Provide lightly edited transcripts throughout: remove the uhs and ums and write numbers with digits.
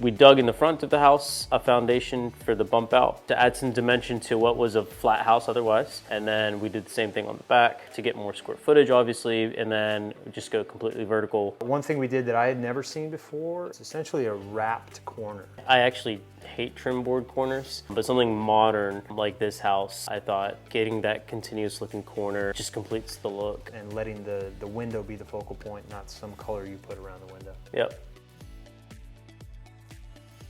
We dug in the front of the house a foundation for the bump out to add some dimension to what was a flat house otherwise. And then we did the same thing on the back to get more square footage, obviously, and then just go completely vertical. One thing we did that I had never seen before is essentially a wrapped corner. I actually hate trim board corners, but something modern like this house, I thought getting that continuous looking corner just completes the look. And letting the window be the focal point, not some color you put around the window. Yep.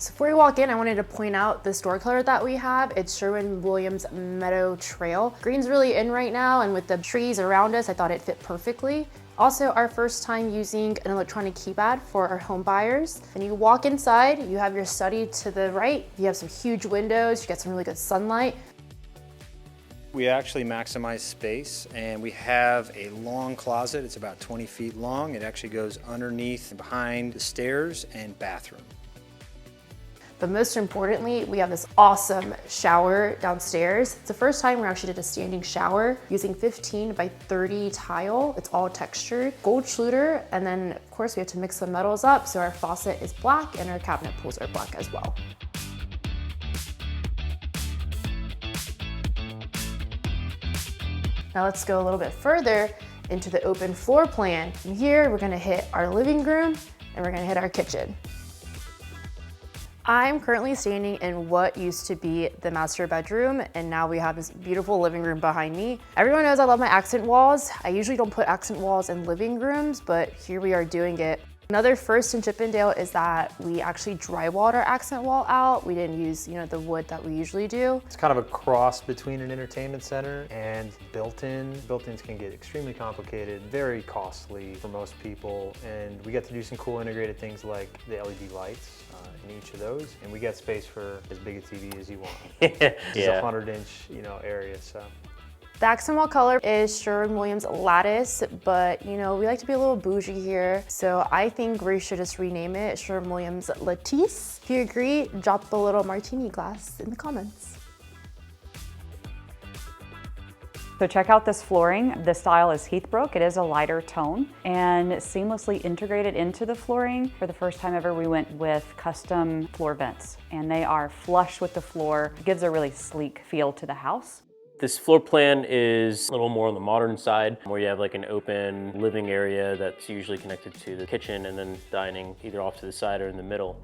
So before we walk in, I wanted to point out the store color that we have. It's Sherwin-Williams Meadow Trail. Green's really in right now, and with the trees around us, I thought it fit perfectly. Also, our first time using an electronic keypad for our home buyers. And you walk inside, you have your study to the right. You have some huge windows, you get some really good sunlight. We actually maximize space, and we have a long closet. It's about 20 feet long. It actually goes underneath and behind the stairs and bathroom. But most importantly, we have this awesome shower downstairs. It's the first time we actually did a standing shower using 15 by 30 tile. It's all textured, gold Schluter, and then of course we have to mix the metals up, so our faucet is black and our cabinet pools are black as well. Now let's go a little bit further into the open floor plan. And here we're gonna hit our living room and we're gonna hit our kitchen. I'm currently standing in what used to be the master bedroom, and now we have this beautiful living room behind me. Everyone knows I love my accent walls. I usually don't put accent walls in living rooms, but here we are doing it. Another first in Chippendale is that we actually drywalled our accent wall out. We didn't use, the wood that we usually do. It's kind of a cross between an entertainment center and built-in. Built-ins can get extremely complicated, very costly for most people, and we get to do some cool integrated things like the LED lights in each of those, and we got space for as big a TV as you want. It's a 100-inch, area, so. The accent wall color is Sherwin-Williams Lattice, but we like to be a little bougie here, so I think we should just rename it Sherwin-Williams Lattice. If you agree, drop the little martini glass in the comments. So check out this flooring. The style is Heathbrook. It is a lighter tone and seamlessly integrated into the flooring. For the first time ever, we went with custom floor vents, and they are flush with the floor. It gives a really sleek feel to the house. This floor plan is a little more on the modern side, where you have like an open living area that's usually connected to the kitchen and then dining either off to the side or in the middle.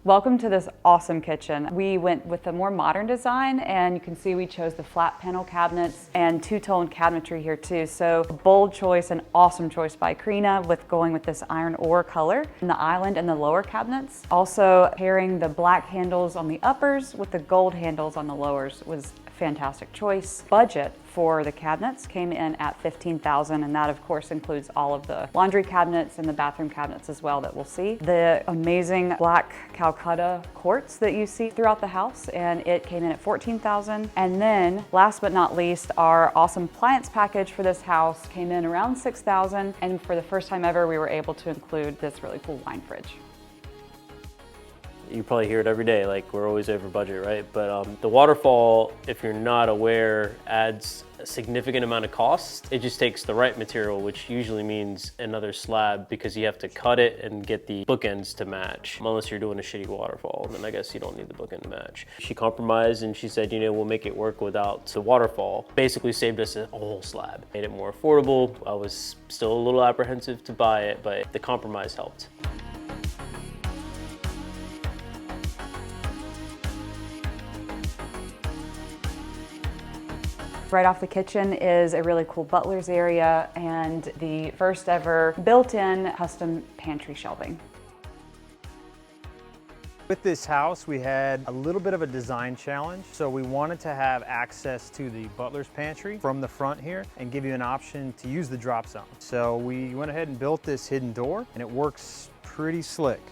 Welcome to this awesome kitchen. We went with a more modern design, and you can see we chose the flat panel cabinets and two-tone cabinetry here too. So a bold choice, an awesome choice by Karina with going with this iron ore color in the island and the lower cabinets. Also pairing the black handles on the uppers with the gold handles on the lowers was a fantastic choice. Budget for the cabinets came in at $15,000, and that of course includes all of the laundry cabinets and the bathroom cabinets as well that we'll see. The amazing black Calcutta quartz that you see throughout the house, and it came in at $14,000. And then last but not least, our awesome appliance package for this house came in around $6,000, and for the first time ever we were able to include this really cool wine fridge. You probably hear it every day, like we're always over budget, right? But the waterfall, if you're not aware, adds a significant amount of cost. It just takes the right material, which usually means another slab, because you have to cut it and get the bookends to match. Unless you're doing a shitty waterfall, then I guess you don't need the bookend to match. She compromised and she said, we'll make it work without the waterfall. Basically saved us a whole slab. Made it more affordable. I was still a little apprehensive to buy it, but the compromise helped. Right off the kitchen is a really cool butler's area and the first ever built-in custom pantry shelving. With this house, we had a little bit of a design challenge. So we wanted to have access to the butler's pantry from the front here and give you an option to use the drop zone. So we went ahead and built this hidden door, and it works pretty slick.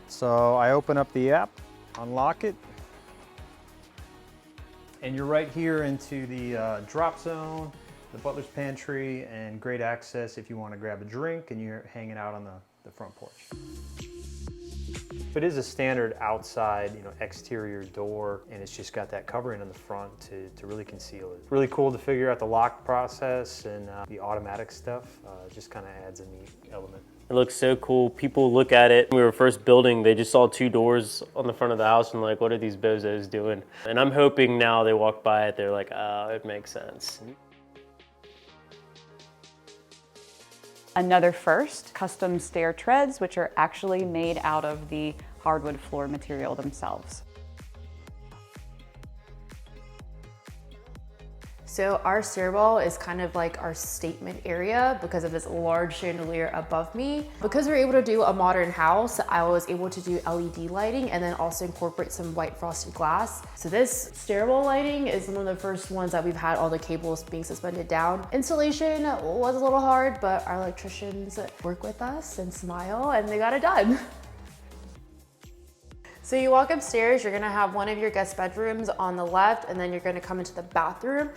So I open up the app, unlock it, and you're right here into the drop zone, the butler's pantry, and great access if you want to grab a drink and you're hanging out on the front porch. It is a standard outside, exterior door, and it's just got that covering on the front to really conceal it. Really cool to figure out the lock process, and the automatic stuff just kind of adds a neat element. It looks so cool. People look at it. When we were first building, they just saw 2 doors on the front of the house and like, what are these bozos doing? And I'm hoping now they walk by it, they're like, oh, it makes sense. Another first, custom stair treads, which are actually made out of the hardwood floor material themselves. So our stairwell is kind of like our statement area because of this large chandelier above me. Because we're able to do a modern house, I was able to do LED lighting and then also incorporate some white frosted glass. So this stairwell lighting is one of the first ones that we've had all the cables being suspended down. Installation was a little hard, but our electricians work with us and smile and they got it done. So you walk upstairs, you're gonna have one of your guest bedrooms on the left, and then you're gonna come into the bathroom.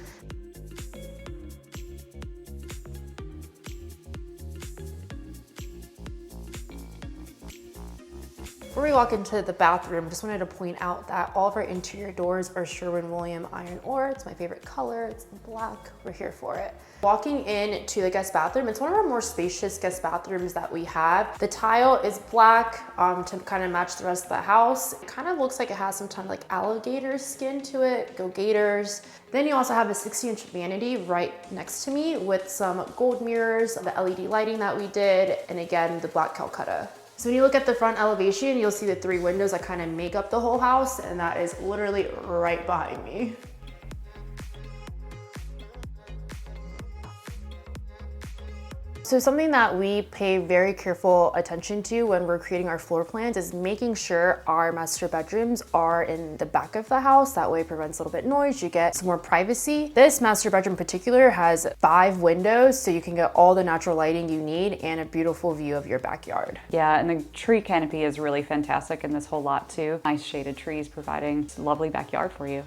Before we walk into the bathroom, just wanted to point out that all of our interior doors are Sherwin-Williams iron ore. It's my favorite color, it's black, we're here for it. Walking into the guest bathroom, it's one of our more spacious guest bathrooms that we have. The tile is black to kind of match the rest of the house. It kind of looks like it has some kind of like alligator skin to it, go Gators. Then you also have a 60-inch vanity right next to me with some gold mirrors, the LED lighting that we did, and again, the black Calcutta. So when you look at the front elevation, you'll see the 3 windows that kind of make up the whole house, and that is literally right behind me. So something that we pay very careful attention to when we're creating our floor plans is making sure our master bedrooms are in the back of the house. That way it prevents a little bit noise, you get some more privacy. This master bedroom in particular has 5 windows, so you can get all the natural lighting you need and a beautiful view of your backyard. Yeah, and the tree canopy is really fantastic in this whole lot too. Nice shaded trees providing a lovely backyard for you.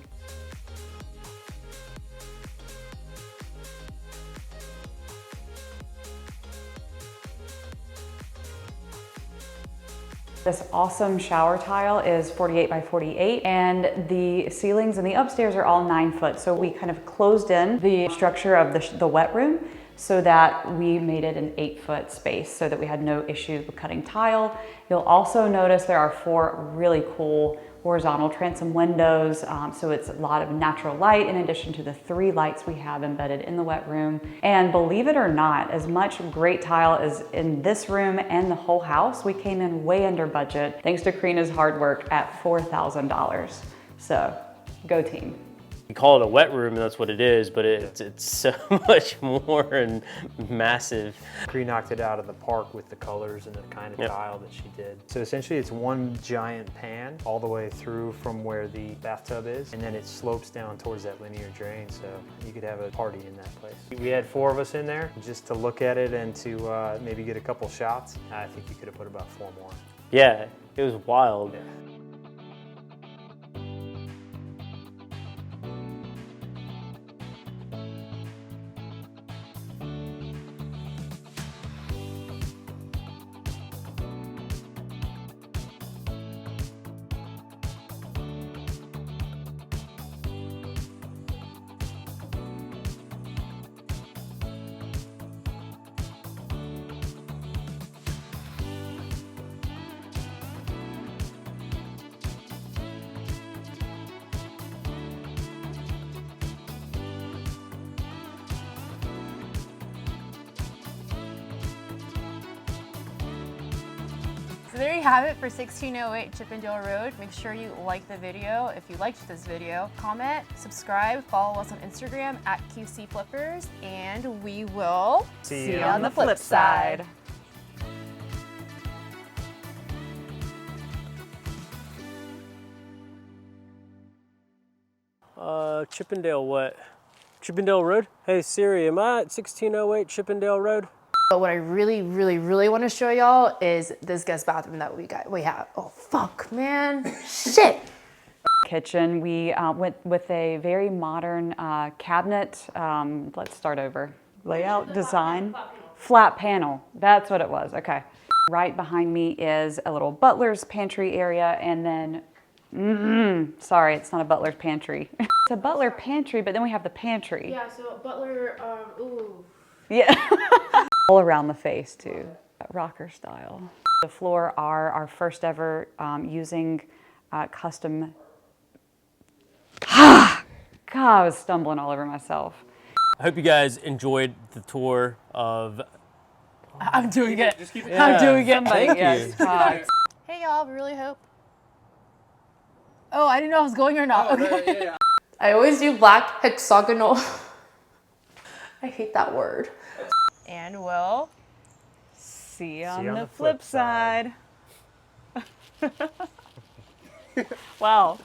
This awesome shower tile is 48 by 48, and the ceilings in the upstairs are all 9 foot. So we kind of closed in the structure of the wet room so that we made it an 8-foot space so that we had no issues with cutting tile. You'll also notice there are 4 really cool horizontal transom windows, so it's a lot of natural light in addition to the 3 lights we have embedded in the wet room. And believe it or not, as much great tile as in this room and the whole house, we came in way under budget thanks to Karina's hard work at $4,000. So go team. We call it a wet room, and that's what it is, but it's so much more and massive. Cree knocked it out of the park with the colors and the kind of tile that she did. So essentially it's one giant pan all the way through from where the bathtub is, and then it slopes down towards that linear drain, so you could have a party in that place. We had 4 of us in there just to look at it and to maybe get a couple shots. I think you could have put about 4 more. Yeah, it was wild. Yeah. So there you have it for 1608 Chippendale Road. Make sure you like the video. If you liked this video, comment, subscribe, follow us on Instagram at QC Flippers, and we will See you you on the flip side. Chippendale what? Chippendale Road? Hey Siri, am I at 1608 Chippendale Road? But what I really want to show y'all is this guest bathroom that we have. Oh, fuck, man. Shit. Kitchen, we went with a very modern cabinet. Let's start over. Layout, design, flat panel. That's what it was, okay. Right behind me is a little butler's pantry area, and then, sorry, it's not a butler's pantry. It's a butler pantry, but then we have the pantry. Yeah, so butler, ooh. Yeah. All around the face too. Rocker style. The floor are our first ever using custom. God, I was stumbling all over myself. I hope you guys enjoyed the tour of. I'm doing it. Yeah, I'm doing it. Somebody, thank yes, you. talk. Hey y'all, we really hope. Oh, I didn't know I was going or not. Okay. I always do black hexagonal. I hate that word. And we'll See you on the flip side. Wow.